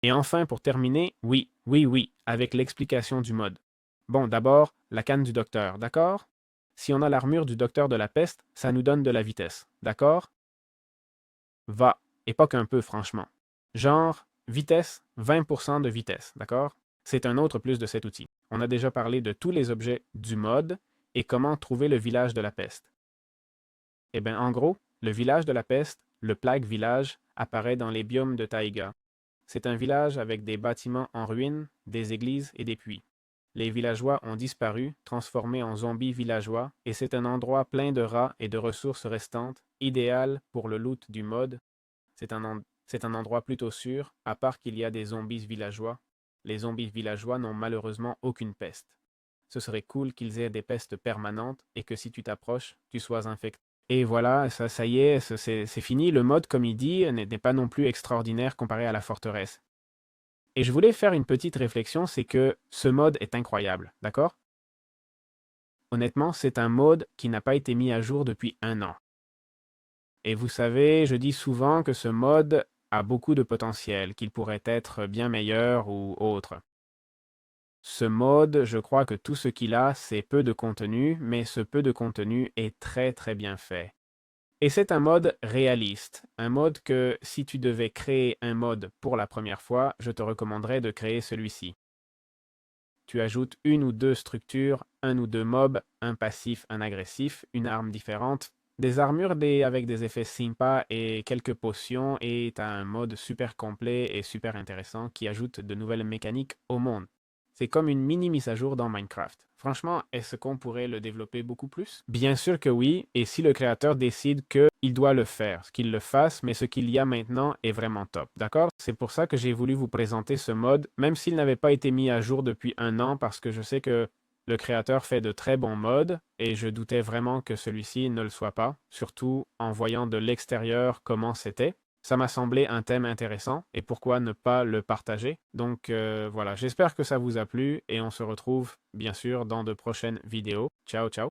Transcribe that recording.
Et enfin, pour terminer, oui, oui, oui, avec l'explication du mode. Bon, d'abord, la canne du docteur, d'accord? Si on a l'armure du docteur de la peste, ça nous donne de la vitesse, d'accord? Va, et pas qu'un peu, franchement. Genre, vitesse, 20% de vitesse, d'accord? C'est un autre plus de cet outil. On a déjà parlé de tous les objets du mode et comment trouver le village de la peste. Eh bien, en gros, le village de la peste, le Plague Village, apparaît dans les biomes de taïga. C'est un village avec des bâtiments en ruine, des églises et des puits. Les villageois ont disparu, transformés en zombies villageois, et c'est un endroit plein de rats et de ressources restantes, idéal pour le loot du mode. C'est un endroit plutôt sûr, à part qu'il y a des zombies villageois. Les zombies villageois n'ont malheureusement aucune peste. Ce serait cool qu'ils aient des pestes permanentes et que si tu t'approches, tu sois infecté. Et voilà, ça y est, c'est fini. Le mode, comme il dit, n'est pas non plus extraordinaire comparé à la forteresse. Et je voulais faire une petite réflexion, c'est que ce mode est incroyable, d'accord? Honnêtement, c'est un mode qui n'a pas été mis à jour depuis 1 an. Et vous savez, je dis souvent que ce mode a beaucoup de potentiel, qu'il pourrait être bien meilleur ou autre. Ce mode, je crois que tout ce qu'il a, c'est peu de contenu, mais ce peu de contenu est très très bien fait. Et c'est un mode réaliste, un mode que si tu devais créer un mode pour la première fois, je te recommanderais de créer celui-ci. Tu ajoutes une ou deux structures, un ou deux mobs, un passif, un agressif, une arme différente, des armures avec des effets sympas et quelques potions, et tu as un mode super complet et super intéressant qui ajoute de nouvelles mécaniques au monde. C'est comme une mini mise à jour dans Minecraft. Franchement, est-ce qu'on pourrait le développer beaucoup plus? Bien sûr que oui, et si le créateur décide qu'il doit le faire, qu'il le fasse, mais ce qu'il y a maintenant est vraiment top, d'accord? C'est pour ça que j'ai voulu vous présenter ce mode, même s'il n'avait pas été mis à jour depuis 1 an, parce que je sais que le créateur fait de très bons modes, et je doutais vraiment que celui-ci ne le soit pas, surtout en voyant de l'extérieur comment c'était. Ça m'a semblé un thème intéressant et pourquoi ne pas le partager. Donc voilà, j'espère que ça vous a plu et on se retrouve bien sûr dans de prochaines vidéos. Ciao, ciao.